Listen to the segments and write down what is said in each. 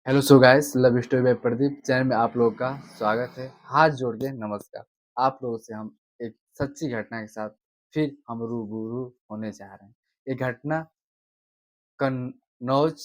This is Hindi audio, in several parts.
Hello so guys, love story by Pradeep channel में आप लोगों का स्वागत है। हाथ जोड़ के नमस्कार। आप लोगों से हम एक सच्ची घटना के साथ फिर हम रूबरू होने जा रहे हैं। ये घटना कन्नौज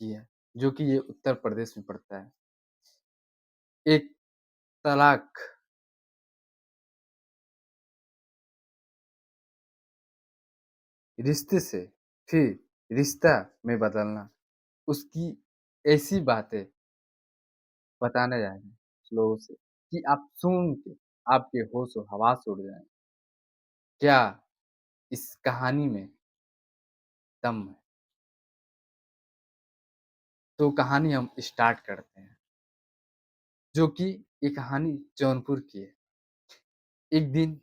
की है, जो कि ये उत्तर प्रदेश में पड़ता है। एक तलाक रिश्ते से फिर रिश्ता में बदलना, उसकी ऐसी बातें बताने जा रहे हैं लोगों से कि आप सुन के आपके होश हवास उड़ जाएं। क्या इस कहानी में दम है? तो कहानी हम स्टार्ट करते हैं, जो कि ये कहानी जौनपुर की है। एक दिन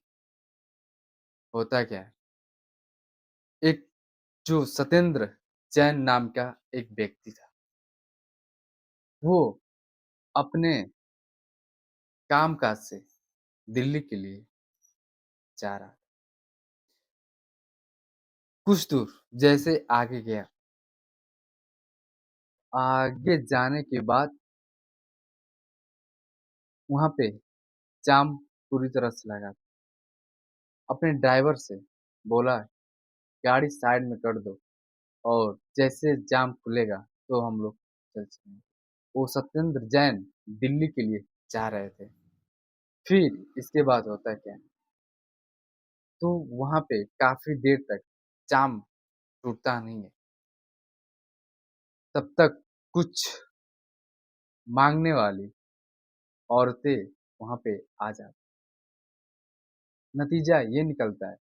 होता क्या है, एक जो सत्येंद्र जैन नाम का एक व्यक्ति था, वो अपने काम-काज से दिल्ली के लिए जा रहा था। कुछ दूर जैसे आगे गया, आगे जाने के बाद वहाँ पे जाम पूरी तरह से लगा था। अपने ड्राइवर से बोला, गाड़ी साइड में कर दो और जैसे जाम खुलेगा तो हम लोग चल चलेंगे। वो सत्येंद्र जैन दिल्ली के लिए जा रहे थे। फिर इसके बाद होता क्या है, तो वहाँ पे काफ़ी देर तक जाम टूटता नहीं है। तब तक कुछ माँगने वाली औरतें वहाँ पे आ जाती। नतीजा ये निकलता है,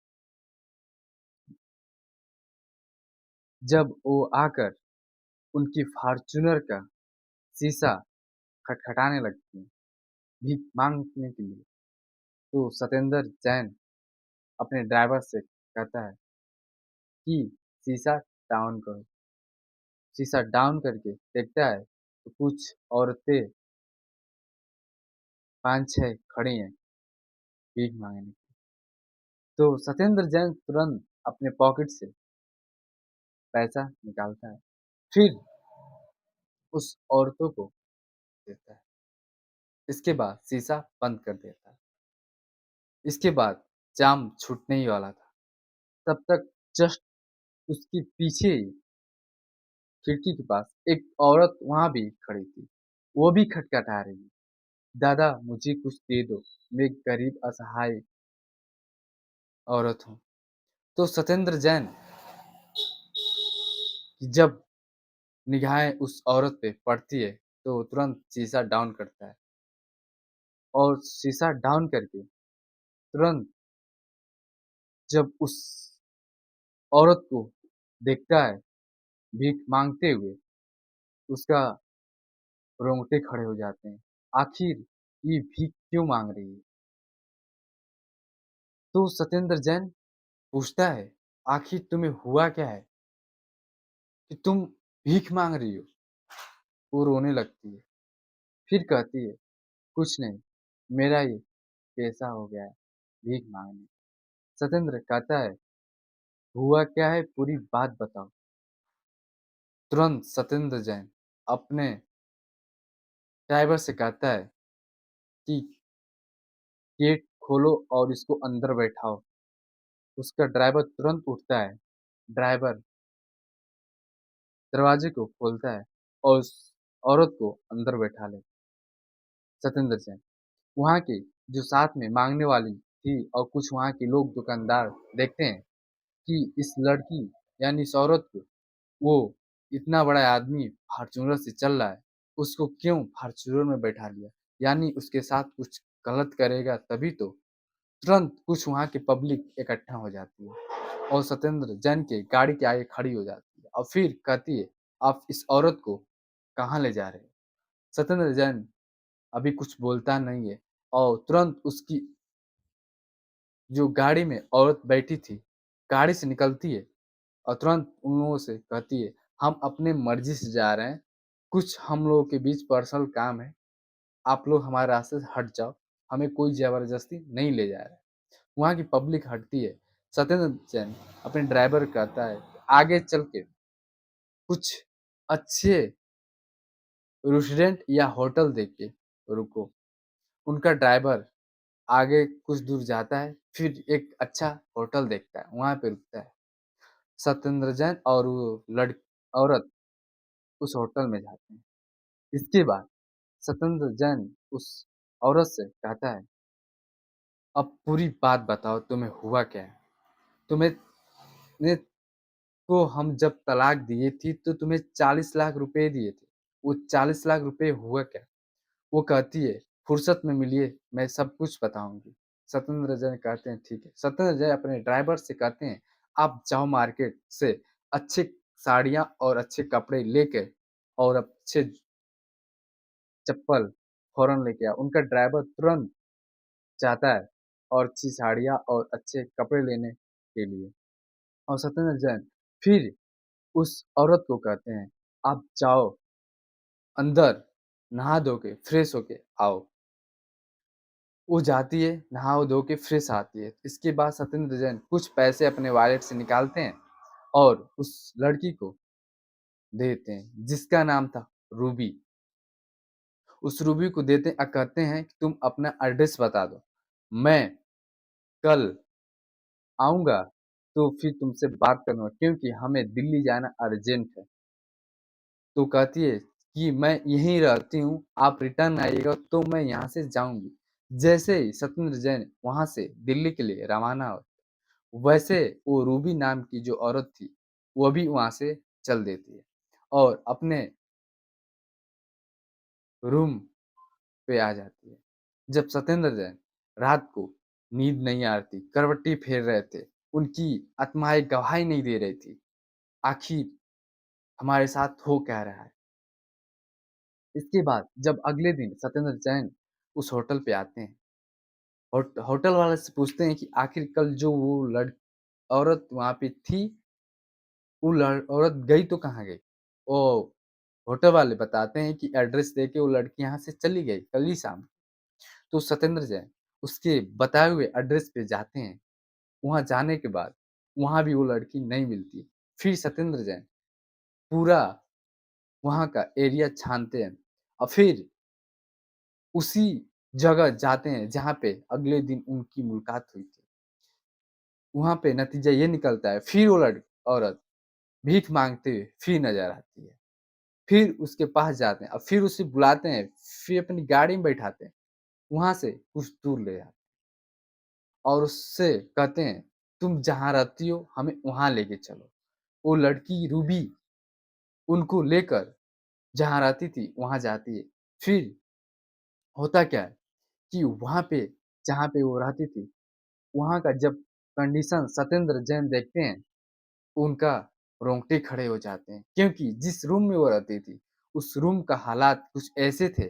जब वो आकर उनकी फ़ॉर्च्यूनर का शीशा खटखटाने लगती हैं, भीख माँगने के लिए, तो सत्येंद्र जैन अपने ड्राइवर से कहता है कि शीशा डाउन करो। शीशा डाउन करके देखता है तो कुछ औरतें 5-6 खड़ी हैं भीख मांगने। तो सत्येंद्र जैन तुरंत अपने पॉकेट से पैसा निकालता है, फिर उस औरतों को देता है। इसके बाद शीशा बंद कर देता है। इसके बाद जाम छूटने ही वाला था। तब तक जस्ट उसके पीछे ही खिड़की के पास एक औरत वहाँ भी खड़ी थी। वो भी खटखटा रही है, दादा मुझे कुछ दे दो, मैं गरीब असहाय औरत हूँ। तो सत्येंद्र जैन की जब निगाहें उस औरत पे पड़ती है, तो तुरंत शीशा डाउन करता है और शीशा डाउन करके तुरंत जब उस औरत को देखता है भीख मांगते हुए, उसका रोंगटे खड़े हो जाते हैं। आखिर ये भीख क्यों मांग रही है? तो सत्येंद्र जैन पूछता है, आखिर तुम्हें हुआ क्या है कि तुम भीख मांग रही हो? वो रोने लगती है, फिर कहती है, कुछ नहीं, मेरा ये पेशा हो गया है, भीख मांगने। सत्येंद्र कहता है, हुआ क्या है पूरी बात बताओ। तुरंत सत्येंद्र जैन अपने ड्राइवर से कहता है कि गेट खोलो और इसको अंदर बैठाओ। उसका ड्राइवर तुरंत उठता है। ड्राइवर दरवाजे को खोलता है और उस औरत को अंदर बैठा ले। सत्येंद्र जैन वहाँ की जो साथ में मांगने वाली थी और कुछ वहाँ के लोग दुकानदार देखते हैं कि इस लड़की यानी इस औरत को वो इतना बड़ा आदमी फॉर्च्यूनर से चल रहा है, उसको क्यों फॉर्च्यूनर में बैठा लिया? यानी उसके साथ कुछ गलत करेगा तभी तो। तुरंत कुछ वहाँ की पब्लिक इकट्ठा हो जाती है और सत्येंद्र जैन के गाड़ी के आगे खड़ी हो जाती है और फिर कहती है, आप इस औरत को कहाँ ले जा रहे हैं? सत्येंद्र जैन अभी कुछ बोलता नहीं है और तुरंत उसकी जो गाड़ी में औरत बैठी थी, गाड़ी से निकलती है और तुरंत उन लोगों से कहती है, हम अपने मर्ज़ी से जा रहे हैं, कुछ हम लोगों के बीच पर्सनल काम है, आप लोग हमारे रास्ते से हट जाओ, हमें कोई ज़बरदस्ती नहीं ले जा रहा है। वहाँ की पब्लिक हटती है। सत्येंद्र जैन अपने ड्राइवर को कहता है, आगे चल के कुछ अच्छे रेस्टोरेंट या होटल देख के रुको। उनका ड्राइवर आगे कुछ दूर जाता है, फिर एक अच्छा होटल देखता है, वहाँ पे रुकता है। सत्येंद्र जैन और वो औरत उस होटल में जाते हैं। इसके बाद सत्येंद्र जैन उस औरत से कहता है, अब पूरी बात बताओ, तुम्हें हुआ क्या है? तुम्हें ने को हम जब तलाक दिए थी तो तुम्हें 40 लाख रुपए दिए थे। वो 40 लाख रुपए हुआ क्या? वो कहती है, फुर्सत में मिलिए, मैं सब कुछ बताऊंगी। सत्येंद्र जैन कहते हैं ठीक है। सत्येंद्र जैन अपने ड्राइवर से कहते हैं, आप जाओ मार्केट से अच्छी साड़ियां और अच्छे कपड़े लेके और अच्छे चप्पल फौरन लेके आओ। उनका ड्राइवर तुरंत जाता है और अच्छी साड़ियां और अच्छे कपड़े लेने के लिए। और सत्येंद्र जैन फिर उस औरत को कहते हैं, आप जाओ अंदर, नहा धो के फ्रेश होके आओ। वो जाती है, नहा धो के फ्रेश आती है। इसके बाद सत्येंद्र जैन कुछ पैसे अपने वॉलेट से निकालते हैं और उस लड़की को देते हैं, जिसका नाम था रूबी। उस रूबी को देते हैं और कहते हैं कि तुम अपना एड्रेस बता दो, मैं कल आऊंगा तो फिर तुमसे बात करूंगा, क्योंकि हमें दिल्ली जाना अर्जेंट है। तो कहती है कि मैं यहीं रहती हूँ, आप रिटर्न आइएगा तो मैं यहाँ से जाऊंगी। जैसे ही सत्येंद्र जैन वहां से दिल्ली के लिए रवाना हो, वैसे वो रूबी नाम की जो औरत थी, वो भी वहां से चल देती है और अपने रूम पे आ जाती है। जब सत्येंद्र जैन रात को नींद नहीं आ रही थी, करवट्टी फेर रहे थे, उनकी आत्माएं गवाही नहीं दे रही थी, आखिर हमारे साथ हो क्या रहा है। इसके बाद जब अगले दिन सत्येंद्र जैन उस होटल पे आते हैं, होटल वाले से पूछते हैं कि आखिर कल जो वो औरत वहां पे थी, वो औरत गई तो कहाँ गई? वो होटल वाले बताते हैं कि एड्रेस देके वो लड़की यहाँ से चली गई कल ही शाम। तो सत्येंद्र जैन उसके बताए हुए एड्रेस पे जाते हैं। वहां जाने के बाद वहां भी वो लड़की नहीं मिलती। फिर सत्येंद्र जैन पूरा वहां का एरिया छानते हैं और फिर उसी जगह जाते हैं जहाँ पे अगले दिन उनकी मुलाकात हुई थी। वहाँ पे नतीजा ये निकलता है, फिर वो औरत भीख माँगते हुए फिर नज़र आती है। फिर उसके पास जाते हैं और फिर उसे बुलाते हैं, फिर अपनी गाड़ी में बैठाते हैं, वहाँ से कुछ दूर ले जाते हैं और उससे कहते हैं, तुम जहाँ रहती हो हमें वहाँ लेके चलो। वो लड़की रूबी उनको लेकर जहाँ रहती थी वहाँ जाती है। फिर होता क्या है कि वहाँ पे जहाँ पे वो रहती थी, वहाँ का जब कंडीशन सत्येंद्र जैन देखते हैं, उनका रोंगटे खड़े हो जाते हैं, क्योंकि जिस रूम में वो रहती थी, उस रूम का हालात कुछ ऐसे थे,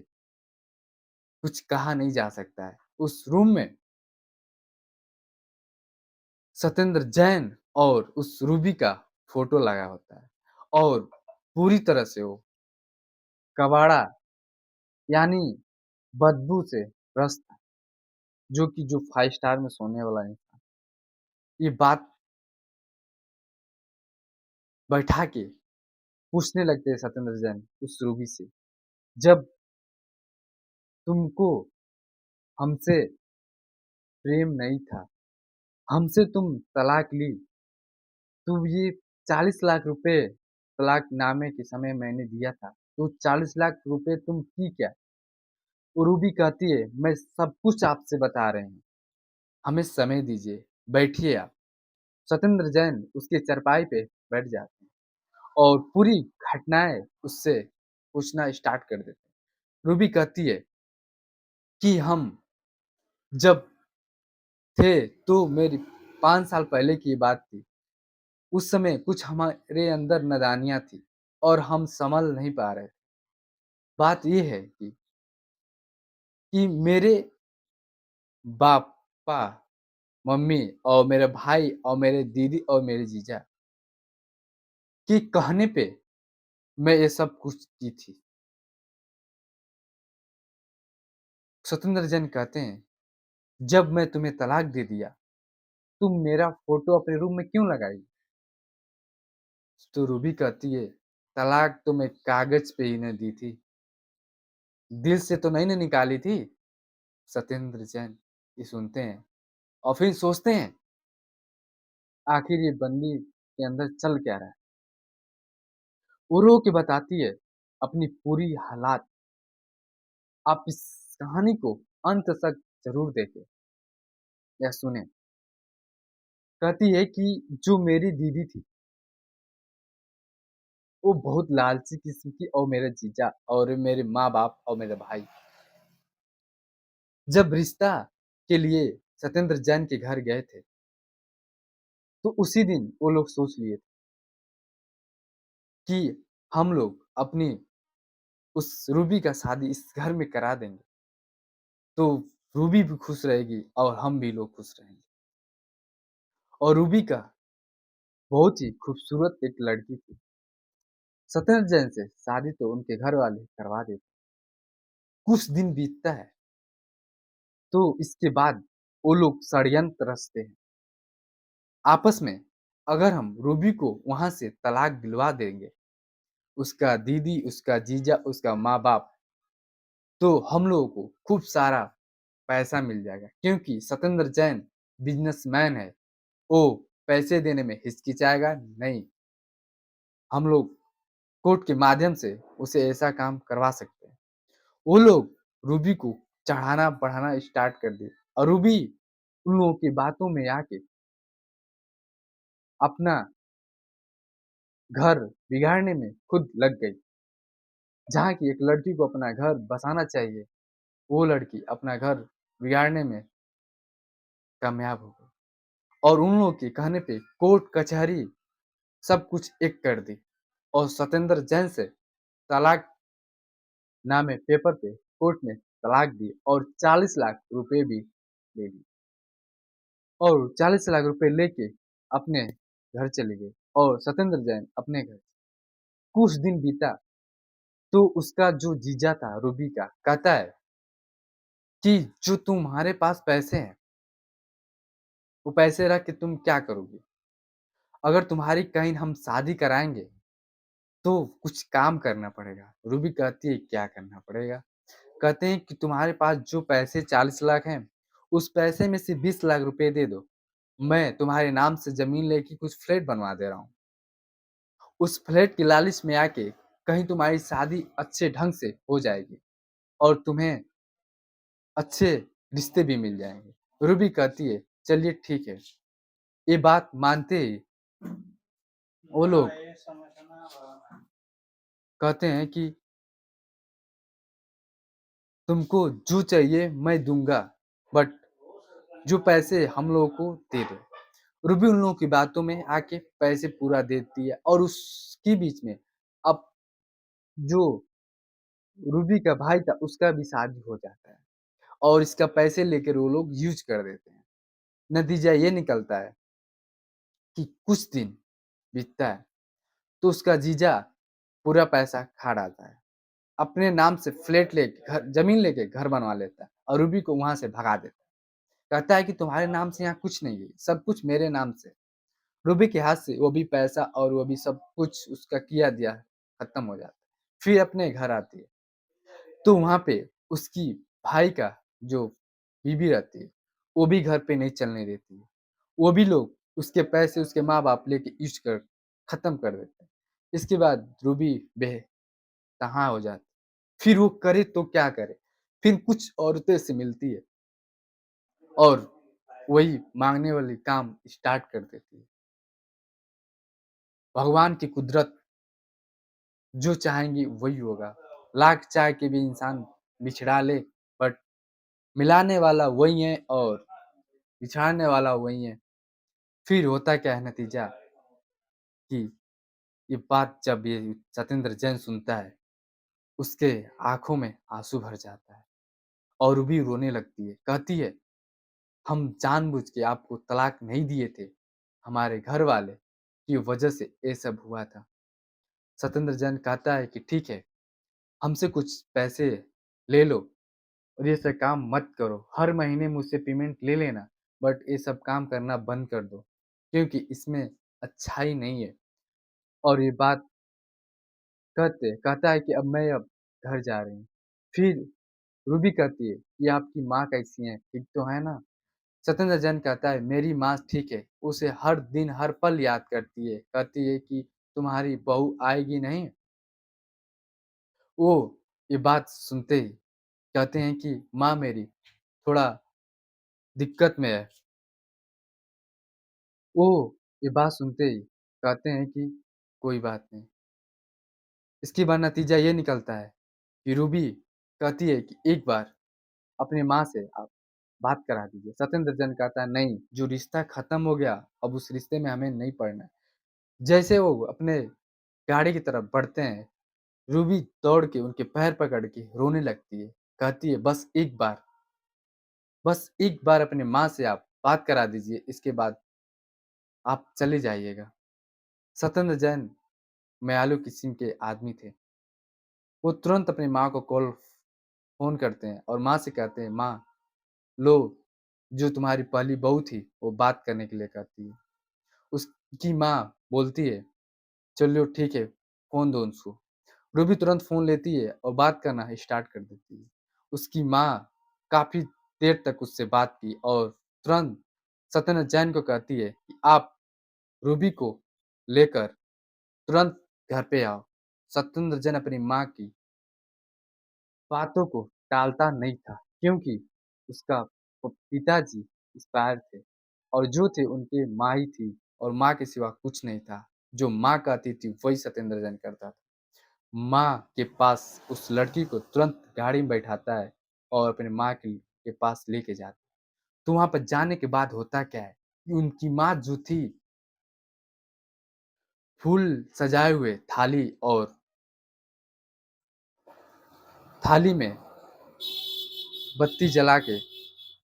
कुछ कहा नहीं जा सकता है। उस रूम में सत्येंद्र जैन और उस रूबी का फोटो लगा होता है और पूरी तरह से वो कबाड़ा यानी बदबू से ग्रस्त था, जो कि जो 5 स्टार में सोने वाला इंसान। ये बात बैठा के पूछने लगते हैं सत्येंद्र जैन उस रूबी से, जब तुमको हमसे प्रेम नहीं था, हमसे तुम तलाक ली, तो ये 40 लाख रुपए तलाकनामे के समय मैंने दिया था, तो 40 लाख रुपए तुम की क्या? वो रूबी कहती है, मैं सब कुछ आपसे बता रही हूँ, हमें समय दीजिए, बैठिए आप। सत्येंद्र जैन उसके चारपाई पे बैठ जाते हैं और पूरी घटनाएं उससे पूछना स्टार्ट कर देते हैं। रूबी कहती है कि हम जब थे तो मेरी 5 साल पहले की बात थी। उस समय कुछ हमारे अंदर नादानियाँ थी और हम संभल नहीं पा रहे। बात ये है कि मेरे पापा, मम्मी और मेरे भाई और मेरे दीदी और मेरे जीजा के कहने पे मैं ये सब कुछ की थी। सत्येंद्र जैन कहते हैं, जब मैं तुम्हें तलाक दे दिया, तुम मेरा फ़ोटो अपने रूम में क्यों लगाई? तो रूबी कहती है, तलाक तो मैं कागज़ पे ही ना दी थी, दिल से तो नहीं ना निकाली थी। सत्येंद्र जैन ये सुनते हैं और फिर सोचते हैं आखिर ये बंदी के अंदर चल क्या रहा है। वो रो के बताती है अपनी पूरी हालात। आप इस कहानी को अंत तक जरूर देखें या सुने। कहती है कि जो मेरी दीदी थी वो बहुत लालची किस्म की और मेरे जीजा और मेरे माँ बाप और मेरे भाई जब रिश्ता के लिए सत्येंद्र जैन के घर गए थे तो उसी दिन वो लोग सोच लिए थे कि हम लोग अपनी उस रूबी का शादी इस घर में करा देंगे तो रूबी भी खुश रहेगी और हम भी लोग खुश रहेंगे। और रूबी का बहुत ही खूबसूरत एक लड़की थी। सत्येंद्र जैन से शादी तो उनके घर वाले करवा देते। कुछ दिन बीतता है तो इसके बाद वो लोग षड्यंत्र रचते हैं आपस में। अगर हम रूबी को वहां से तलाक दिलवा देंगे, उसका दीदी, उसका जीजा, उसका माँ बाप, तो हम लोगों को खूब सारा पैसा मिल जाएगा क्योंकि सत्येंद्र जैन बिजनेसमैन है। वो पैसे देने में हिचकिचाएगा नहीं। हम लोग कोर्ट के माध्यम से उसे ऐसा काम करवा सकते हैं। वो लोग रूबी को चढ़ाना बढ़ाना स्टार्ट कर दिए और रूबी उन लोगों की बातों में आके अपना घर बिगाड़ने में खुद लग गई। जहाँ की एक लड़की को अपना घर बसाना चाहिए, वो लड़की अपना घर बिगाड़ने में कामयाब हो गई। और उन लोगों के कहने पे कोर्ट कचहरी सब कुछ एक कर दी और सत्येंद्र जैन से तलाक नामे पेपर पे कोर्ट में तलाक दी और 40 लाख रुपए भी ले ली और 40 लाख रुपए लेके अपने घर चली गई और सत्येंद्र जैन अपने घर। कुछ दिन बीता तो उसका जो जीजा था रूबी का कहता है कि जो तुम्हारे पास पैसे हैं वो पैसे रख के तुम क्या करोगी? अगर तुम्हारी कहीं हम शादी कराएंगे तो कुछ काम करना पड़ेगा। रूबी कहती है क्या करना पड़ेगा? कहते हैं कि तुम्हारे पास जो पैसे 40 लाख हैं उस पैसे में से 20 लाख रुपए दे दो। मैं तुम्हारे नाम से जमीन लेके कुछ फ्लैट बनवा दे रहा हूँ। उस फ्लैट की लालच में आके कहीं तुम्हारी शादी अच्छे ढंग से हो जाएगी और तुम्हें अच्छे रिश्ते भी मिल जाएंगे। रूबी कहती है चलिए ठीक है। ये बात मानते ही वो लोग कहते हैं कि तुमको जो चाहिए मैं दूंगा बट जो पैसे हम लोगों को दे दो। रूबी उन लोगों की बातों में आके पैसे पूरा देती है और उसके बीच में अब जो रूबी का भाई था उसका भी शादी हो जाता है और इसका पैसे लेकर वो लोग यूज कर देते हैं। नतीजा ये निकलता है कि कुछ दिन बीतता है तो उसका जीजा पूरा पैसा खा डालता है। अपने नाम से फ्लैट लेके घर जमीन लेके घर बनवा लेता है और रूबी को वहां से भगा देता है। कहता है कि तुम्हारे नाम से यहाँ कुछ नहीं है, सब कुछ मेरे नाम से। रूबी के हाथ से वो भी पैसा और वो भी सब कुछ उसका किया दिया खत्म हो जाता है। फिर अपने घर आती है तो वहां पे उसकी भाई का जो बीवी रहती है वो भी घर पे नहीं चलने देती है। वो भी लोग उसके पैसे उसके माँ बाप लेके यूज कर खत्म कर देते हैं। इसके बाद रूबी बेतहा हो जाती है। फिर वो करे तो क्या करे? फिर कुछ औरतें से मिलती है और वही मांगने वाली काम स्टार्ट कर देती है। भगवान की कुदरत जो चाहेंगी वही होगा। लाख चाह के भी इंसान बिछड़ा ले बट मिलाने वाला वही है और बिछाड़ने वाला वही है। फिर होता क्या है नतीजा कि ये बात जब ये सत्येंद्र जैन सुनता है उसके आंखों में आंसू भर जाता है और वो भी रोने लगती है। कहती है हम जानबूझ के आपको तलाक नहीं दिए थे, हमारे घर वाले की वजह से ये सब हुआ था। सत्येंद्र जैन कहता है कि ठीक है, हमसे कुछ पैसे ले लो और ये सब काम मत करो। हर महीने मुझसे पेमेंट ले लेना बट ये सब काम करना बंद कर दो क्योंकि इसमें अच्छाई नहीं है। और ये बात कहता है कि अब मैं घर जा रही हूँ। फिर रूबी कहती है कि आपकी माँ कैसी हैं? ठीक तो है ना? सत्येंद्र जैन कहता है मेरी माँ ठीक है, उसे हर दिन हर पल याद करती है, कहती है कि तुम्हारी बहू आएगी नहीं? वो ये बात सुनते ही कहते हैं कि माँ मेरी थोड़ा दिक्कत में है। वो ये बात सुनते ही कहते हैं कि कोई बात नहीं। इसके बाद नतीजा ये निकलता है कि रूबी कहती है कि एक बार अपनी माँ से आप बात करा दीजिए। सत्येंद्र जैन कहता है नहीं, जो रिश्ता खत्म हो गया, अब उस रिश्ते में हमें नहीं पड़ना है। जैसे वो अपने गाड़ी की तरफ बढ़ते हैं, रूबी दौड़ के उनके पैर पकड़ के रोने लगती है। कहती है बस एक बार अपनी माँ से आप बात करा दीजिए, इसके बाद आप चले जाइएगा। सत्येंद्र जैन मयालु किस्म के आदमी थे। वो तुरंत अपनी माँ को फ़ोन करते हैं और माँ से कहते हैं, माँ लो, जो तुम्हारी पहली बहू थी, वो बात करने के लिए कहती है। उसकी माँ बोलती है, चलो ठीक है, फ़ोन दो उसको। रूबी तुरंत फ़ोन लेती है और बात करना स्टार्ट कर देती है। उसकी माँ काफ़ी देर तक उससे बात की और तुरंत सत्येंद्र जैन को कहती है कि आप रूबी को लेकर तुरंत घर पे आओ। सत्येंद्र जैन अपनी माँ की बातों को टालता नहीं था, क्योंकि उसका पिताजी एक्सपायर थे और जो थे उनकी माँ ही थी और माँ के सिवा कुछ नहीं था। जो माँ कहती थी वही सत्येंद्र जैन करता था। माँ के पास उस लड़की को तुरंत गाड़ी में बैठाता है और अपनी माँ के पास लेके जाता है। तो वहाँ पर जाने के बाद होता क्या है कि उनकी माँ जो थी, फूल सजाए हुए थाली में बत्ती जला के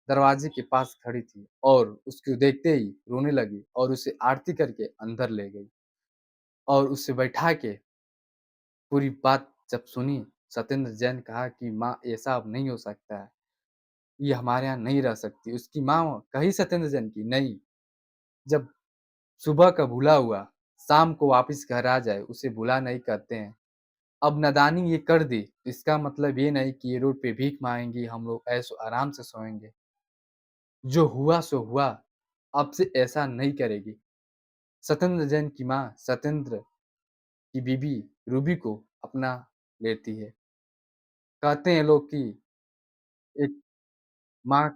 दरवाजे के पास खड़ी थी और उसको देखते ही रोने लगी और उसे आरती करके अंदर ले गई और उसे बैठा के पूरी बात जब सुनी, सत्येंद्र जैन कहा कि माँ ऐसा अब नहीं हो सकता है, ये हमारे यहाँ नहीं रह सकती। उसकी माँ कही सत्येंद्र जैन की नहीं, जब सुबह का भूला हुआ शाम को वापस घर आ जाए, उसे भूला नहीं कहते हैं। अब नादानी ये कर दी, तो इसका मतलब ये नहीं कि ये रोड पे भीख माँगेंगी, हम लोग ऐशो आराम से सोएंगे। जो हुआ सो हुआ, अब से ऐसा नहीं करेगी। सत्येंद्र जैन की माँ सत्येंद्र की बीवी रूबी को अपना लेती है। कहते हैं लोग कि एक माँ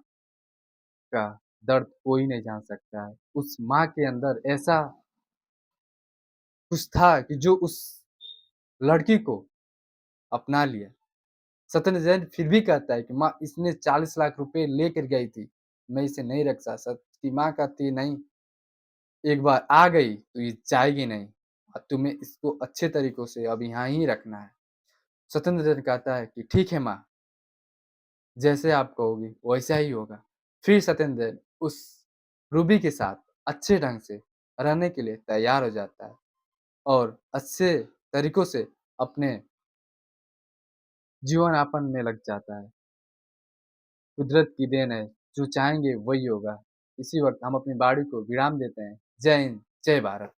का दर्द कोई नहीं जान सकता है। उस माँ के अंदर ऐसा कुछ था कि जो उस लड़की को अपना लिया। सत्येंद्र जैन फिर भी कहता है कि माँ इसने 40 लाख रुपए लेकर गई थी, मैं इसे नहीं रख सकता। उसकी माँ कहती है नहीं, एक बार आ गई तो ये जाएगी नहीं और तुम्हें इसको अच्छे तरीकों से अब यहाँ ही रखना है। सत्येंद्र जैन कहता है कि ठीक है माँ, जैसे आप कहोगी वैसा ही होगा। फिर सत्येंद्र जैन उस रूबी के साथ अच्छे ढंग से रहने के लिए तैयार हो जाता है और अच्छे तरीकों से अपने जीवन यापन में लग जाता है। कुदरत की देन है, जो चाहेंगे वही होगा। इसी वक़्त हम अपनी वाणी को विराम देते हैं। जय हिंद, जय भारत।